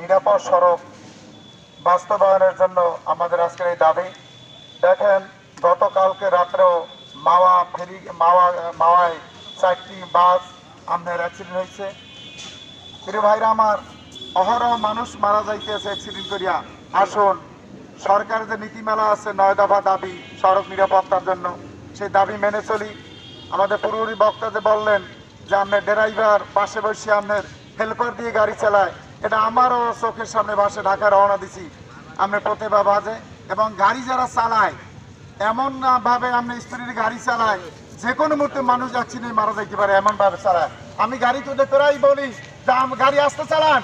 নিরাপদ সড়ক বাস্তবায়নের জন্য আমাদের আজকের এই দাবি। দেখেন, গতকালকে রাত্রেও মাওয়ায় 4টি বাস আমাদের অ্যাক্সিডেন্ট হয়েছে। প্রিয় ভাইরা আমার, অহরহ মানুষ মারা যাইতেছে অ্যাক্সিডেন্ট করিয়া। আসুন, সরকারের যে নীতিমালা আছে 9 দফা দাবি সড়ক নিরাপত্তার জন্য, সেই দাবি মেনে চলি। আমাদের পূর্ববর্তী বক্তা যে বললেন যে আপনার ড্রাইভার পাশে বসে আপনার হেল্পার দিয়ে গাড়ি চালায়, এটা আমারও চোখের সামনে বাসে ঢাকা রওনা দিছি। আপনার প্রতিভা বাজে এবং গাড়ি যারা চালায় এমন ভাবে আপনি স্ত্রীর গাড়ি চালায় যে কোনো মুহূর্তে মানুষ অ্যাক্সিডেন্ট মারা যাইতে পারে, এমন ভাবে চালায়। আমি গাড়ি তুলে প্রায় বলি যে গাড়ি আসতে চালান।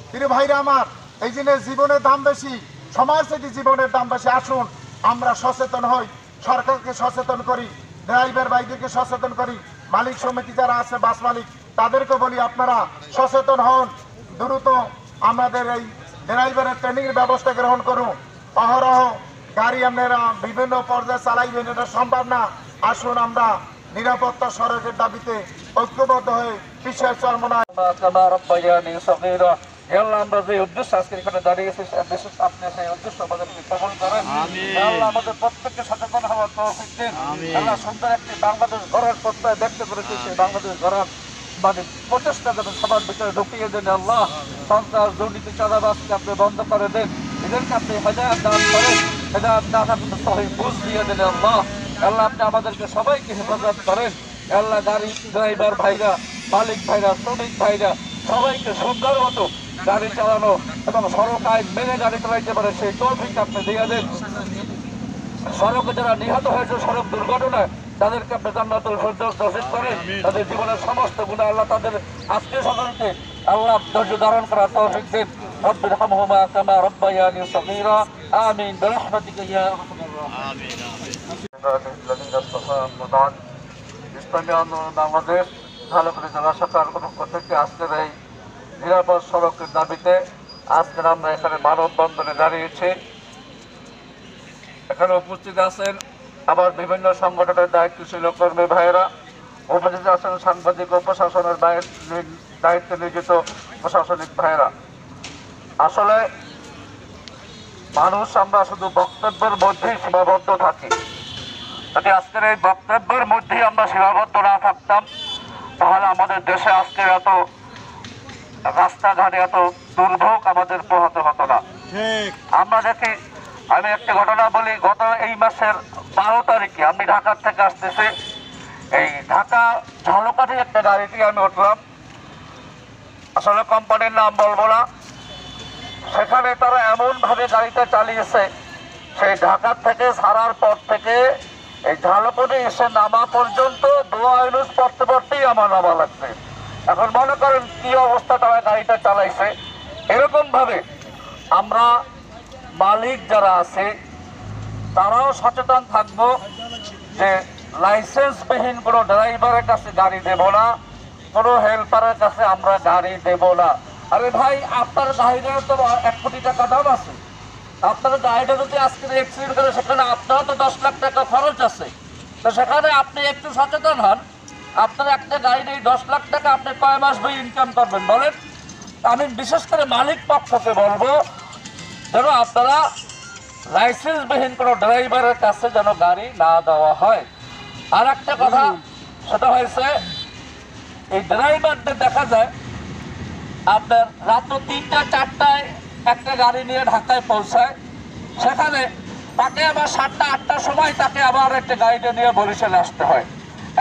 প্রিয় ভাইরা আমার, এই জিনিস জীবনের দাম বেশি, সমাজ থেকে জীবনের দাম বেশি। আসুন আমরা সচেতন হই, সরকারকে সচেতন করি, ড্রাইভার ভাইদেরকে সচেতন করি, মালিক সমিতি যারা আছে বাস মালিক তাদেরকে বলি আপনারা সচেতন হন, দ্রুত আমাদের এই ড্রাইভারের ট্রেনিংয়ের ব্যবস্থা গ্রহণ করুন। অহরহ গাড়ি আপনারা বিভিন্ন পর্যায়ে চালাইবেন, এটা সম্ভব না। আসুন আমরা নিরাপত্তা সড়কের দাবিতে ঐক্যবদ্ধ হয়ে পিছিয়ে চলবো না। আমরা যে উদ্দেশ্য আজকে এখানে দাঁড়িয়েছি, আপনি সেই উদ্দেশ্য আমাদেরকে কবুল করেন। আমাদের প্রত্যেককে সচেতন হওয়ার তৌফিক দিন। আল্লাহ সুন্দর একটি বাংলাদেশ গড়ার প্রত্যয় ব্যক্ত করেছি, সেই বাংলাদেশ গড়ার মানে প্রচেষ্টা যেন সবার ভিতরে ঢুকিয়ে দেন। আল্লাহ সন্ত্রাস, দুর্নীতি, চাঁদাবাজকে আপনি বন্ধ করে দেন, এদেরকে আপনি হেদায়েত দান করেন, হেদায়েত দান আপনি সহি বুঝ দিয়ে দেন। আল্লাহ আপনি আমাদেরকে সবাইকে হেফাজত করেন। আল্লাহ গাড়ি ড্রাইভার ভাইরা, মালিক ভাইরা, শ্রমিক ভাইরা সবাইকে সুন্দর মতো গাড়ি চালানো এবং সড়ক আইন মেনে গাড়ি চালাইতে পারে সেই তৌফিক আপনি দিয়ে দেন। সড়কে যারা নিহত হয়েছে সড়ক দুর্ঘটনায় তাদেরকে আপনি জান্নাতুল ফেরদৌস নসিব করেন। তাদের জীবনের সমস্ত গুনাহ আল্লাহ তাদের আজকে সকলকে আল্লাহ ধৈর্য ধারণ করার তৌফিক দিন। রব্বির হামহুমা কামা রাব্বায়ানি সগীরা। আমিন বিরহমাতিকা ইয়া আরহামার রাহিমিন। ইসলামী আন্দোলন বাংলাদেশ ঢালকাঠি জেলা শাখার পক্ষ থেকে আজকের এই নিরাপদ সড়কের দাবিতে আজকের আমরা এখানে মানববন্ধনে দাঁড়িয়েছি। এখানে উপস্থিত আছেন আবার বিভিন্ন সংগঠনের দায়িত্বশীল কর্মী ভাইয়েরা, উপস্থিত আছেন সাংবাদিক ও প্রশাসনের দায়িত্বে নিয়োজিত প্রশাসনিক ভাইয়েরা। আসলে মানুষ আমরা শুধু বক্তব্যের মধ্যেই সীমাবদ্ধ থাকি। যদি আজকের এই বক্তব্যের মধ্যেই আমরা সীমাবদ্ধ না থাকতাম তাহলে আমাদের দেশে আজকে এত রাস্তাঘাটে এত দুর্ভোগ আমাদের পোহাতে হতো না। আমরা দেখি, আমি একটা ঘটনা বলি, গত এই মাসের 12 তারিখে আমি ঢাকার থেকে আসতেছি, এই ঢাকা ঝালকাঠি একটা গাড়িতে আমি উঠলাম, আসলে কোম্পানির নাম বলবো না। সেখানে তারা এমনভাবে গাড়িটা চালিয়েছে, সেই ঢাকার থেকে ছাড়ার পর থেকে এই ঝালকাঠি এসে নামা পর্যন্ত দোয়া ইউনুস পড়তে পড়তেই আমার নামা লাগছে। এখন মনে করেন কি অবস্থা তারা গাড়িটা চালাইছে। এরকম ভাবে আমরা মালিক যারা আছে তারাও সচেতন থাকবো যে লাইসেন্সবিহীন কোনো ড্রাইভারের কাছে গাড়ি দেব না, কোনো হেল্পারের কাছে আমরা গাড়ি দেব না। আরে ভাই, আপনার গাড়িটার তো 1 কোটি টাকা দাম আছে, আপনার গাড়িটা যদি আজকে অ্যাক্সিডেন্ট করে সেখানে আপনারও তো 10 লাখ টাকা খরচ আছে। তো সেখানে আপনি একটু সচেতন হন। আপনার একটা গাড়ির এই 10 লাখ টাকা আপনি কয় মাস ভাই ইনকাম করবেন বলেন? আমি বিশেষ করে মালিক পক্ষকে বলবো যেন আপনারা লাইসেন্সবিহীন কোনো ড্রাইভারের কাছে যেন গাড়ি না দেওয়া হয়। আর একটা কথা, সেটা হয়েছে এই ড্রাইভারদের দেখা যায় আপনার রাত 3টা 4টায় একটা গাড়ি নিয়ে ঢাকায় পৌঁছায়, সেখানে তাকে আবার 7টা 8টার সময় তাকে আবার একটা গাড়িটা নিয়ে বরিশালে আসতে হয়।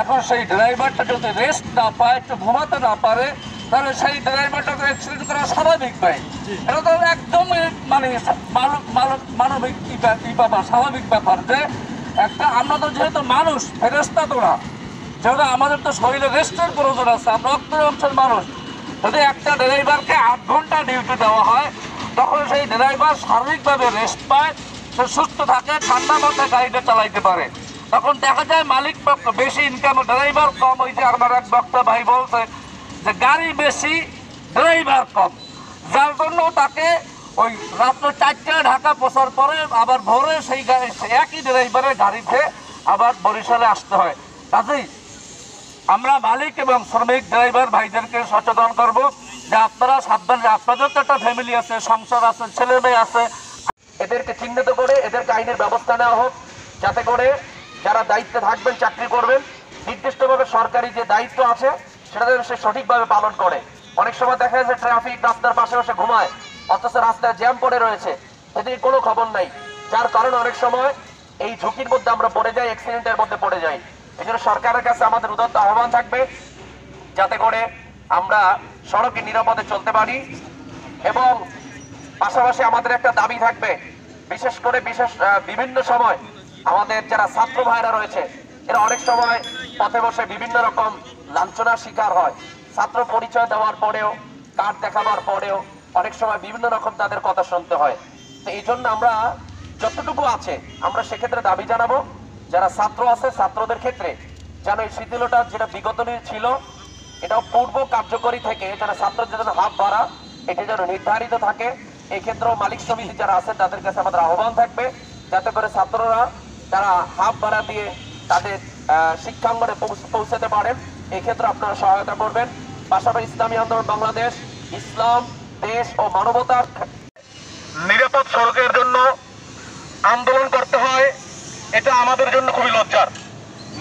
এখন সেই ড্রাইভারটা যদি রেস্ট না পায়, একটু ঘুমাতে না পারে, তাহলে সেই ড্রাইভারটাকে অ্যাক্সিডেন্ট করা স্বাভাবিক ভাই। এটা তো একদম মানে মানবিক ব্যাপার, স্বাভাবিক ব্যাপার যে একটা আমরা তো যেহেতু মানুষ, ফেরেশতা তো না, যেহেতু আমাদের তো শরীরে রেস্টের প্রয়োজন আছে, আমরা অক্ষর অংশের মানুষ। যদি একটা ড্রাইভারকে 8 ঘন্টা ডিউটি দেওয়া হয় তখন সেই ড্রাইভার শারীরিকভাবে রেস্ট পায়, সে সুস্থ থাকে, ঠান্ডা মাথায় গাড়িটা চালাইতে পারে। তখন দেখা যায় মালিক পক্ষ বেশি ইনকাম, ড্রাইভার কম। ওই যে আমার এক বক্তা ভাই বলছে যে গাড়ি বেশি ড্রাইভার কম, যার জন্য তাকে ওই রাত্র 4টায় ঢাকা পৌঁছার পরে আবার ভোরে সেই গাড়ি একই ড্রাইভারের গাড়িতে আবার বরিশালে আসতে হয়। কাজেই আমরা মালিক এবং শ্রমিক ড্রাইভার ভাইদেরকে সচেতন করব যে আপনারা সাবধানে, আপনাদের তো একটা ফ্যামিলি আছে, সংসার আছে, ছেলে মেয়ে আছে, এদেরকে চিহ্নিত করে এদেরকে আইনের ব্যবস্থা নেওয়া হোক, যাতে করে যারা দায়িত্বে থাকবেন, চাকরি করবেন, নির্দিষ্টভাবে সরকারি যে দায়িত্ব আছে সেটা যেন সে সঠিকভাবে পালন করে। অনেক সময় দেখা যাচ্ছে ট্রাফিক রাস্তার পাশে বসে ঘুমায়, অথচ রাস্তায় জ্যাম পড়ে রয়েছে, এদিকে কোনো খবর নাই, যার কারণে অনেক সময় এই ঝুঁকির মধ্যে আমরা পড়ে যাই, অ্যাক্সিডেন্টের মধ্যে পড়ে যাই। এই জন্য সরকারের কাছে আমাদের উদাত্ত আহ্বান থাকবে যাতে করে আমরা সড়কে নিরাপদে চলতে পারি। এবং পাশাপাশি আমাদের একটা দাবি থাকবে, বিশেষ করে বিভিন্ন সময় আমাদের যারা ছাত্র ভাইরা রয়েছে এরা অনেক সময় পথে বসে বিভিন্ন রকম লাঞ্ছনার শিকার হয়। ছাত্র পরিচয় দেওয়ার পরেও, কার্ড দেখাবার পরেও অনেক সময় বিভিন্ন রকম তাদের কথা শুনতে হয়। তো এই জন্য আমরা যতটুকু আছে আমরা সেক্ষেত্রে দাবি জানাবো, যারা ছাত্র আছে ছাত্রদের ক্ষেত্রে যেন এই শিথিলতা যেটা বিগত দিনে ছিল এটাও পূর্ব কার্যকরী থেকে যেন ছাত্রদের জন্য হাফ ভাড়া এটা যেন নির্ধারিত থাকে। এই ক্ষেত্রেও মালিক সমিতি যারা আছেন তাদের কাছে আমাদের আহ্বান থাকবে যাতে করে ছাত্ররা তারা হাফ ভাড়া দিয়ে তাদের শিক্ষাঙ্গনে পৌঁছাতে পারেন। এই ক্ষেত্রে আপনারা সহায়তা করবেন। পাশাপাশি ইসলামী আন্দোলন বাংলাদেশ ইসলাম, দেশ ও মানবতার নিরাপদ সড়কের জন্য আন্দোলন করতে হয়, এটা আমাদের জন্য খুবই লজ্জার।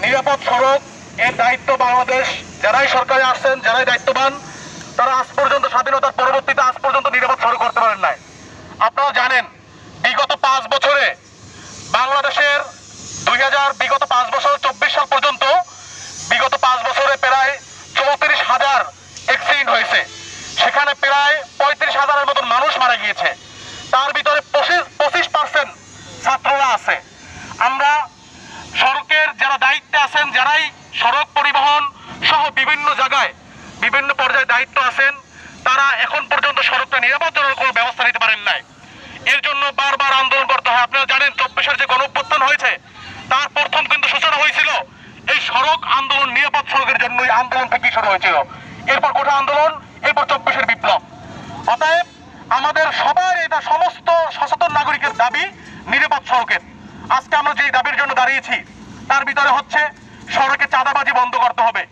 নিরাপদ সড়ক এর দায়িত্ব বাংলাদেশ যারাই সরকারে আসছেন, যারাই দায়িত্ববান, তারা আজ পর্যন্ত স্বাধীনতার পরবর্তীতে আজ পর্যন্ত নিরাপদ সড়ক করতে পারেন নাই। আপনারা জানেন বিগত 5 বছরে বাংলাদেশের বিগত 5 বছর 24 সাল পর্যন্ত বিগত 5 বছরে প্রায় 34,000 অ্যাক্সিডেন্ট হয়েছে, সেখানে প্রায় 35,000-এর মতন মানুষ মারা গিয়েছে, তার ভিতরে 25% ছাত্ররা আছে। আমরা সড়কের যারা দায়িত্বে আছেন, যারাই সড়ক পরিবহন সহ বিভিন্ন জায়গায় বিভিন্ন পর্যায়ে দায়িত্ব আছেন, তারা এখন পর্যন্ত সড়কটা নিরাপদ করার কোনো ব্যবস্থা নিতে পারেন নাই। এর জন্য বারবার আন্দোলন করতে হয়। আপনারা জানেন 24-এর যে গণঅভ্যুত্থান হয়েছে তার প্রথম কিন্তু সূচনা হয়েছিল এই সড়ক আন্দোলন, নিরাপদ সড়কের জন্য এই আন্দোলন থেকে শুরু হয়েছিল। এরপর কোটা আন্দোলন, এরপর 24-এর বিপ্লব। অতএব আমাদের সবার এটা সমস্ত সচেতন নাগরিকের দাবি নিরাপদ সড়কের। আজকে আমরা যে দাবির জন্য দাঁড়িয়েছি তার ভিতরে হচ্ছে সড়কে চাঁদাবাজি বন্ধ করতে হবে।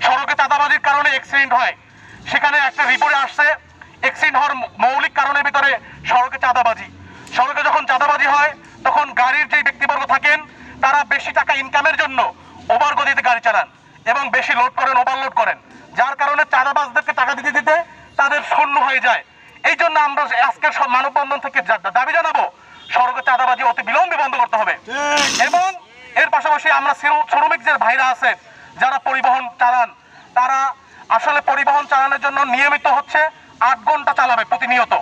সড়কে চাঁদাবাজির কারণে অ্যাক্সিডেন্ট হয়, সেখানে একটা রিপোর্টে আসছে অ্যাক্সিডেন্ট হওয়ার মৌলিক কারণের ভিতরে সড়কে চাঁদাবাজি। সড়কে যখন চাঁদাবাজি হয় তখন গাড়ির যে ব্যক্তিবর্গ থাকেন তারা বেশি টাকা ইনকামের জন্য ওভার গতিতে গাড়ি চালান এবং বেশি লোড করেন, ওভারলোড করেন, যার কারণে চাঁদাবাজদেরকে টাকা দিতে দিতে তাদের শূন্য হয়ে যায়। এই জন্য আমরা আজকের মানববন্ধন থেকে দাবি জানাবো সড়কে চাঁদাবাজি অতি বিলম্বে বন্ধ করতে হবে। এবং এর পাশাপাশি আমরা শ্রমিক যে ভাইরা আছে যারা পরিবহন চালান, তারা আসলে পরিবহন চালানোর জন্য নিয়মিত হচ্ছে 8 ঘন্টা চালাবে প্রতিনিয়ত।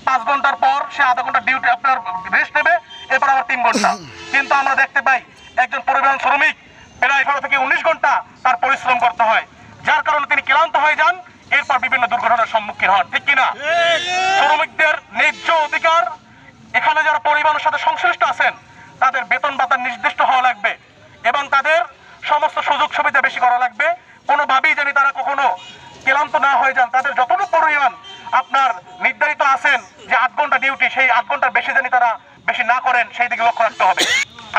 5 ঘন্টার পর সে আধা ঘন্টা ডিউটি আপনার রেস্ট নেবে, এরপর আবার 3 ঘন্টা। কিন্তু আমরা দেখতে পাই একজন পরিবহন শ্রমিক প্রায় 18 থেকে 19 ঘন্টা তার পরিশ্রম করতে হয়, যার কারণে তিনি ক্লান্ত হয়ে যান, এরপর বিভিন্ন দুর্ঘটনার সম্মুখীন হন। ঠিক কিনা? শ্রমিকদের ন্যায্য অধিকার, এখানে যারা পরিবহনের সাথে সংশ্লিষ্ট আছেন তাদের বেতন ভাতা নির্দিষ্ট হওয়া লাগবে এবং তাদের সমস্ত সুযোগ সুবিধা বেশি করা লাগবে। কোনোভাবেই যেন তারা কখনো ক্লান্ত না হয়ে যান। তাদের যতটুকু পরিমাণ আপনার নির্ধারিত আছেন যে 8 ঘন্টা ডিউটি, সেই 8 ঘন্টার বেশি যেন তারা বেশি না করেন সেই দিকে লক্ষ্য রাখতে হবে।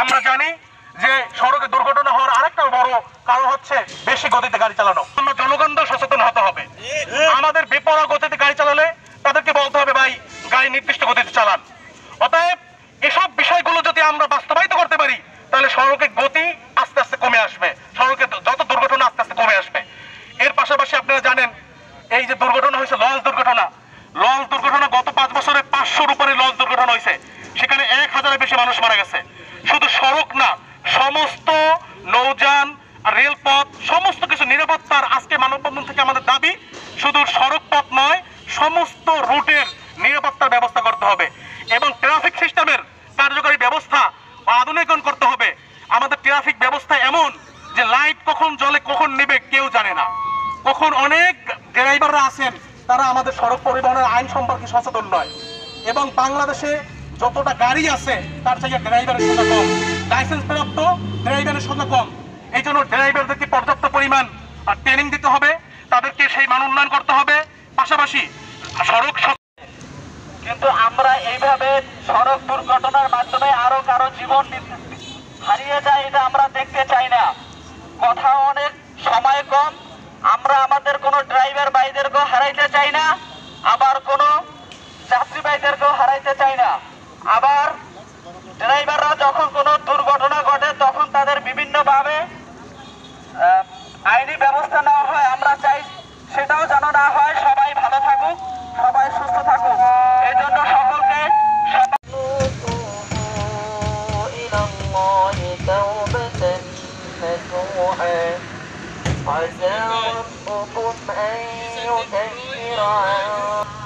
আমরা জানি যে সড়কে দুর্ঘটনা হওয়ার আরেকটা বড় কারণ হচ্ছে বেশি গতিতে গাড়ি চালানো। জনগণদের সচেতন হতে হবে। আমাদের বেপরোয়া গতিতে গাড়ি চালালে তাদেরকে বলতে হবে ভাই গাড়ি নির্দিষ্ট গতিতে চালান। অতএব এসব বিষয়গুলো যদি আমরা বাস্তবায়িত করতে পারি তাহলে সড়কের গতি আস্তে আস্তে কমে আসবে, সড়কে যত দুর্ঘটনা আস্তে আস্তে কমে আসবে। এর পাশাপাশি আপনারা জানেন এই যে দুর্ঘটনা হয়েছে লঞ্চ দুর্ঘটনা গত 5 বছরে 500-র উপরে লঞ্চ দুর্ঘটনা হয়েছে, সেখানে 1000-এর বেশি মানুষ মারা গেছে। শুধু সড়ক না, সমস্ত নৌযান, রেলপথ, সমস্ত কিছু নিরাপত্তার আজকে মানববন্ধন থেকে আমাদের দাবি শুধু সড়ক পথ নয়, সমস্ত রুটের নিরাপত্তার ব্যবস্থা করতে হবে এবং ট্রাফিক সিস্টেমের কার্যকরী ব্যবস্থা আধুনিকরণ করতে হবে। আমাদের ট্রাফিক ব্যবস্থা এমন যে লাইট কখন জ্বলে কখন নেবে কেউ জানে না। কখন অনেক ড্রাইভাররা আছেন তারা আমাদের সড়ক পরিবহনের আইন সম্পর্কে সচেতন নয় এবং বাংলাদেশে যতটা গাড়ি আছে তার থেকে ড্রাইভারের সংখ্যা কম, লাইসেন্স প্রাপ্ত ড্রাইভারের সংখ্যা কম। এই জন্য ড্রাইভারদেরকে পর্যাপ্ত পরিমাণ ট্রেনিং দিতে হবে, তাদেরকে সেই মান উন্নয়ন করতে হবে। পাশাপাশি সড়ক, কিন্তু আমরা এইভাবে সড়ক দুর্ঘটনার মাধ্যমে আরো কারো জীবন হারিয়ে যায় এটা আমরা দেখতে চাই না। কথা অনেক সময় কম, আমরা আমাদের কোনো ড্রাইভার ভাইদেরকেও হারাইতে চাই না, আবার কোনো যাত্রী ভাইদেরকেও হারাইতে চাই না। আবার ড্রাইভাররা যখন কোনো দুর্ঘটনা ঘটে তখন তাদের বিভিন্নভাবে আইনি ব্যবস্থা নেওয়া হয়, আমরা চাই সেটাও যেন না হয়। সবাই ভালো থাকুক, সবাই সুস্থ থাকুক, এই জন্য সকলকে إلى الله توبة نصوحا عسى ربكم أن يكفر عنكم